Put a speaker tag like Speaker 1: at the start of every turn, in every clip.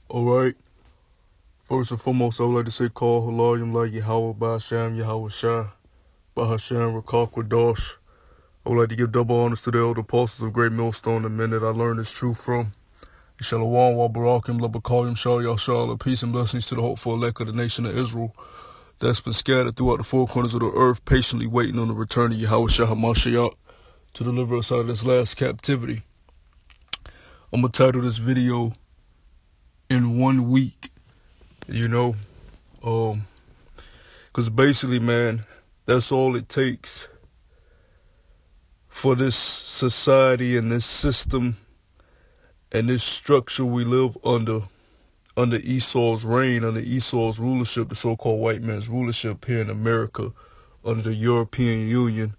Speaker 1: Alright, first and foremost, I would like to say call Halayim La Yahweh Ba'Hashem Yahweh Shah Ba'Hashem Rakak Quadash. I would like to give double honors to the elder apostles of Great Millstone, the men that I learned this truth from. Shalom wa barakim la bakayim shal yashal. Peace and blessings to the hopeful elect of the nation of Israel that's been scattered throughout the four corners of the earth, patiently waiting on the return of Yahweh Shah HaMashiach to deliver us out of this last captivity. I'm going to title this video, In 1 Week, because basically, man, that's all it takes for this society and this system and this structure we live under Esau's reign, under Esau's rulership, the so-called white man's rulership here in America, under the European Union,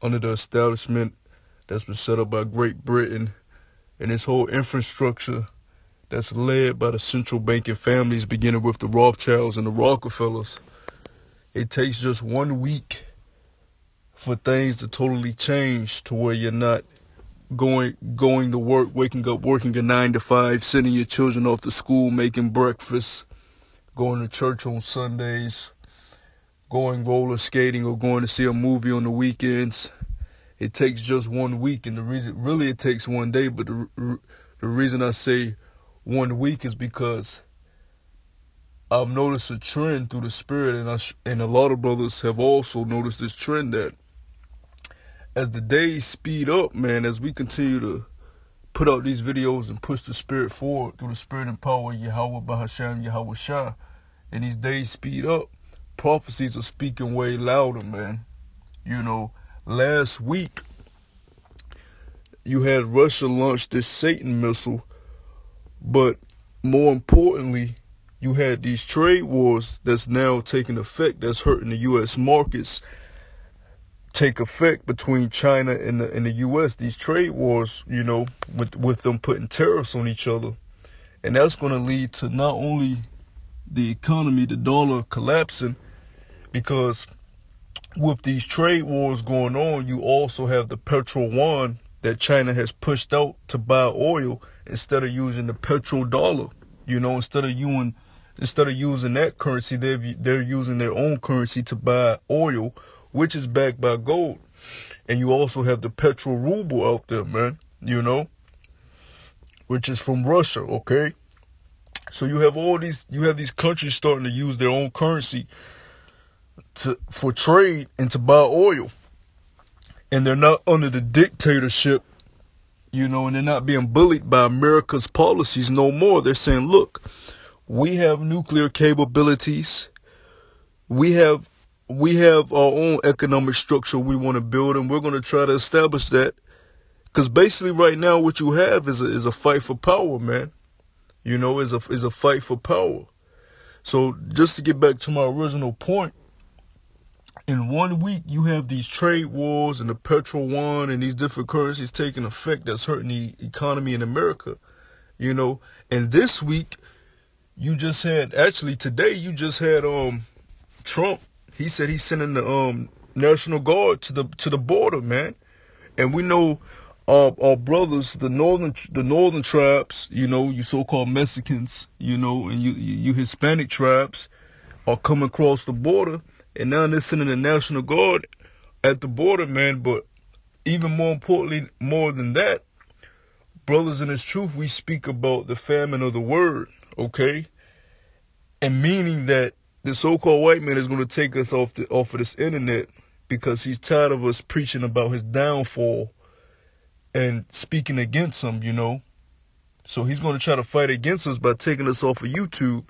Speaker 1: under the establishment that's been set up by Great Britain, and this whole infrastructure that's led by the central banking families, beginning with the Rothschilds and the Rockefellers. It takes just 1 week for things to totally change to where you're not going to work, waking up, working a 9 to 5, sending your children off to school, making breakfast, going to church on Sundays, going roller skating, or going to see a movie on the weekends. It takes just 1 week, and the reason really it takes 1 day, but the reason I say 1 week is because I've noticed a trend through the spirit, and a lot of brothers have also noticed this trend that as the days speed up, man, as we continue to put out these videos and push the spirit forward through the spirit and power of Yahweh Ba'Hashem Yahweh Shah, and these days speed up, prophecies are speaking way louder, man. Last week, you had Russia launch this Satan missile, but more importantly, you had these trade wars that's now taking effect, that's hurting the U.S. markets, take effect between China and the U.S. These trade wars, with them putting tariffs on each other. And that's going to lead to not only the economy, the dollar collapsing, because with these trade wars going on, you also have the petro-yuan that China has pushed out to buy oil instead of using the petrodollar. Instead of using that currency, they're using their own currency to buy oil, which is backed by gold. And you also have the petro ruble out there, man, which is from Russia, okay? So you have these countries starting to use their own currency for trade and to buy oil. And they're not under the dictatorship, and they're not being bullied by America's policies no more. They're saying, look, we have nuclear capabilities. We have our own economic structure we want to build, and we're going to try to establish that. Because basically right now what you have is a fight for power, man. Is a fight for power. So just to get back to my original point, in 1 week you have these trade wars and the petro-yuan and these different currencies taking effect that's hurting the economy in America, And this week today you just had Trump. He said he's sending the National Guard to the border, man. And we know our brothers, the northern tribes, you so-called Mexicans, and you Hispanic tribes are coming across the border, and now they're sending the National Guard at the border, man. But even more importantly, more than that, brothers in this truth, we speak about the famine of the word, okay? And meaning that the so-called white man is going to take us off of this internet because he's tired of us preaching about his downfall and speaking against him, So he's going to try to fight against us by taking us off of YouTube.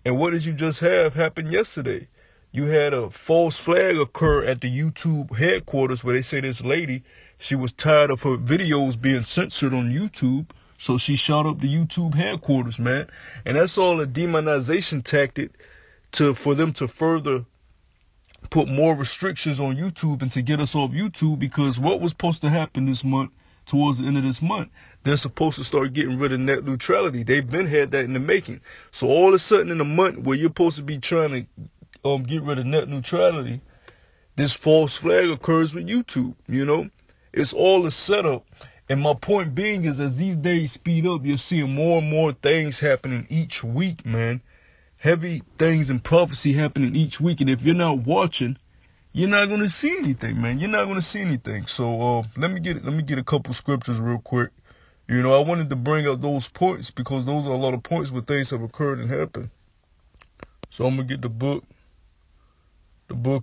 Speaker 1: And what did you just have happen yesterday? You had a false flag occur at the YouTube headquarters where they say this lady, she was tired of her videos being censored on YouTube. So she shot up the YouTube headquarters, man. And that's all a demonization tactic for them to further put more restrictions on YouTube and to get us off YouTube, because what was supposed to happen this month, towards the end of this month, they're supposed to start getting rid of net neutrality. They've been had that in the making. So all of a sudden in a month where you're supposed to be trying to get rid of net neutrality, this false flag occurs with YouTube, It's all a setup. And my point being is, as these days speed up, you're seeing more and more things happening each week, man. Heavy things in prophecy happening each week. And if you're not watching, you're not going to see anything, man. You're not going to see anything. So let me get a couple scriptures real quick. You know, I wanted to bring up those points because those are a lot of points where things have occurred and happened. So I'm going to get the book,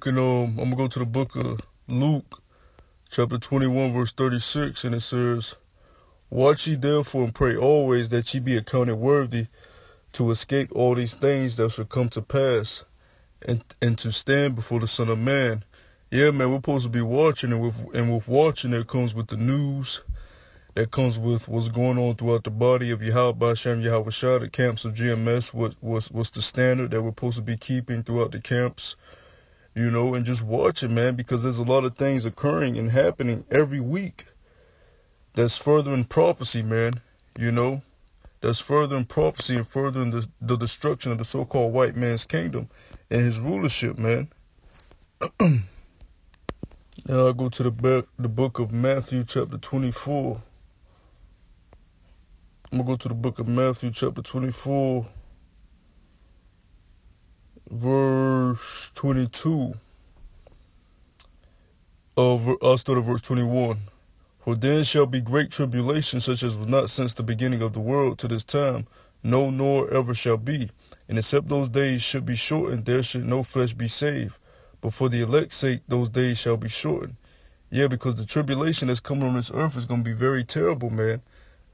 Speaker 1: and I'm going to go to the book of Luke, chapter 21, verse 36, and it says, "Watch ye therefore and pray always that ye be accounted worthy to escape all these things that shall come to pass, and to stand before the Son of Man." Yeah, man, we're supposed to be watching, and with watching, that comes with the news, that comes with what's going on throughout the body of Yahweh Hashem Yahweh Shah, the camps of GMS. What's the standard that we're supposed to be keeping throughout the camps, you know, and just watching, man, because there's a lot of things occurring and happening every week that's furthering prophecy, man, you know, that's furthering prophecy and furthering the destruction of the so-called white man's kingdom and his rulership, man. Now I'll go to the book of Matthew, chapter 24. I'm going to go to the book of Matthew, chapter 24, verse 22. I'll start at verse 21. "For then shall be great tribulation, such as was not since the beginning of the world to this time, no, nor ever shall be. And except those days should be shortened, there should no flesh be saved. But for the elect's sake, those days shall be shortened." Yeah, because the tribulation that's coming on this earth is going to be very terrible, man.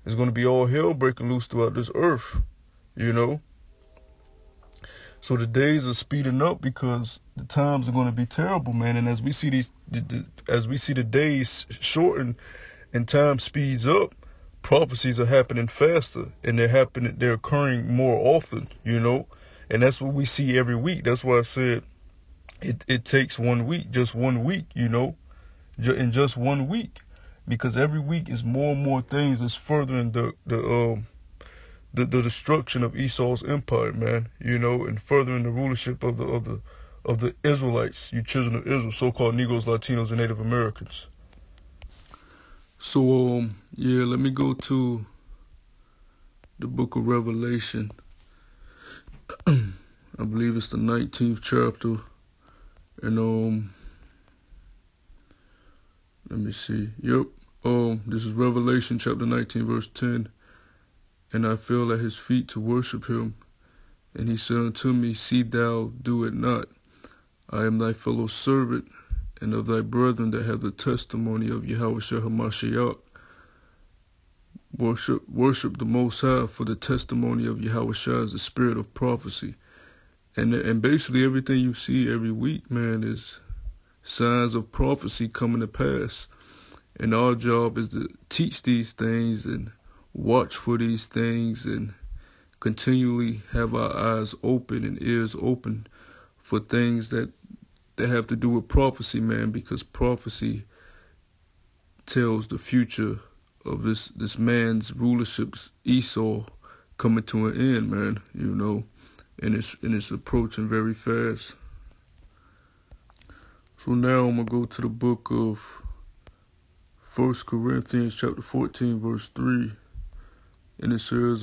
Speaker 1: There's going to be all hell breaking loose throughout this earth, you know. So the days are speeding up because the times are going to be terrible, man. And as we see the days shorten and time speeds up, prophecies are happening faster, and they're occurring more often, you know. And that's what we see every week. That's why I said it takes 1 week, just 1 week, you know, in just 1 week. Because every week is more and more things that's furthering the destruction of Esau's empire, man. You know, and furthering the rulership of the Israelites, you children of Israel, so-called Negroes, Latinos, and Native Americans. So yeah, let me go to the book of Revelation. I believe it's the 19th chapter, and let me see. Yep. This is Revelation chapter 19, verse 10. "And I fell at his feet to worship him. And he said unto me, See thou do it not. I am thy fellow servant, and of thy brethren that have the testimony of Yahweh Shah HaMashiach. Worship the Most High, for the testimony of Yahweh Shah is the spirit of prophecy." And basically everything you see every week, man, is signs of prophecy coming to pass. And our job is to teach these things and watch for these things and continually have our eyes open and ears open for things that have to do with prophecy, man, because prophecy tells the future of this man's rulership, Esau, coming to an end, man, you know, and it's approaching very fast. So now I'm going to go to the book of 1 Corinthians chapter 14, verse 3. And it says,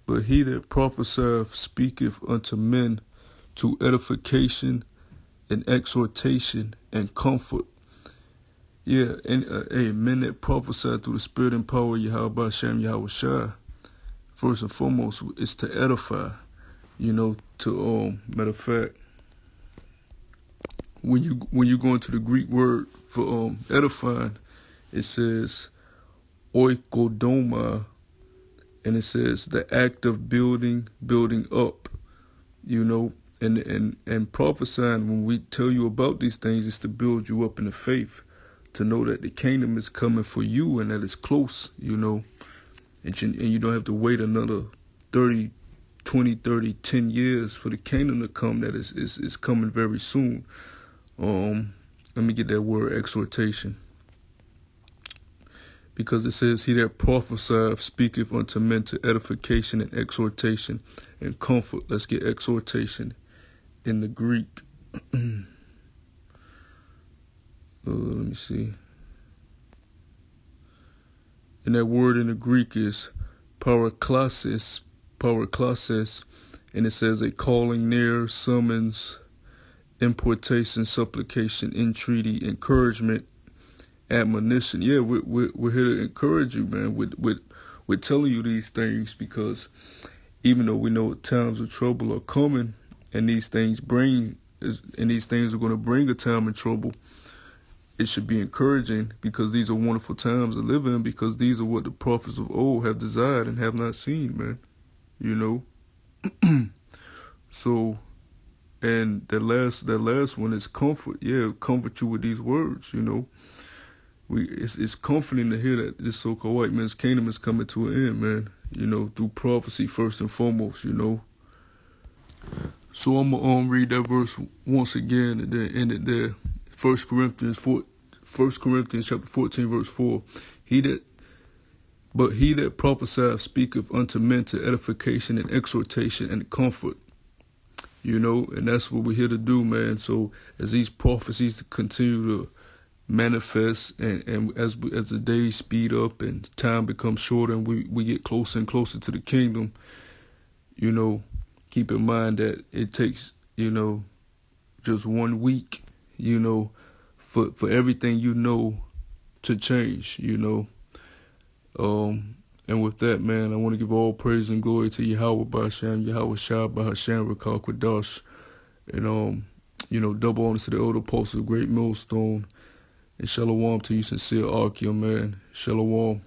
Speaker 1: "But he that prophesieth speaketh unto men to edification and exhortation and comfort." Yeah, and men that prophesy through the spirit and power of Yahweh Hashem Yahweh Shah, first and foremost, is to edify. You know, matter of fact, when you go into the Greek word for edifying, it says oikodoma, and it says the act of building up, you know, and prophesying, when we tell you about these things, is to build you up in the faith, to know that the kingdom is coming for you and that it's close, you know, and you don't have to wait another 30, 20, 30, 10 years for the kingdom to come, that is coming very soon. Let me get that word, exhortation. Because it says, "He that prophesieth speaketh unto men to edification and exhortation and comfort." Let's get exhortation in the Greek. Let me see. And that word in the Greek is paraklasis, and it says a calling near, summons, importation, supplication, entreaty, encouragement, admonition. Yeah, we're here to encourage you, man. We're telling you these things because even though we know times of trouble are coming, and these things are going to bring a time of trouble, it should be encouraging because these are wonderful times to live in, because these are what the prophets of old have desired and have not seen, man. You know? So, and that last one is comfort. Yeah, comfort you with these words, you know. It's comforting to hear that this so-called white man's kingdom is coming to an end, man. You know, through prophecy first and foremost, you know. So I'm gonna read that verse once again and then end it there. 1 Corinthians chapter 14, verse 4. But he that prophesieth speaketh unto men to edification and exhortation and comfort. You know, and that's what we're here to do, man. So as these prophecies continue to manifest, and as the days speed up and time becomes shorter and we get closer and closer to the kingdom, you know, keep in mind that it takes, you know, just 1 week, you know, for everything you know to change, you know. And with that, man, I want to give all praise and glory to Yahweh B'Hashem, Yahweh Shah B'Hashem, Rakal Kwadash, and you know, double honor to the elder apostles of Great Millstone, and shalom to you, sincere Archeon, man. Shalom.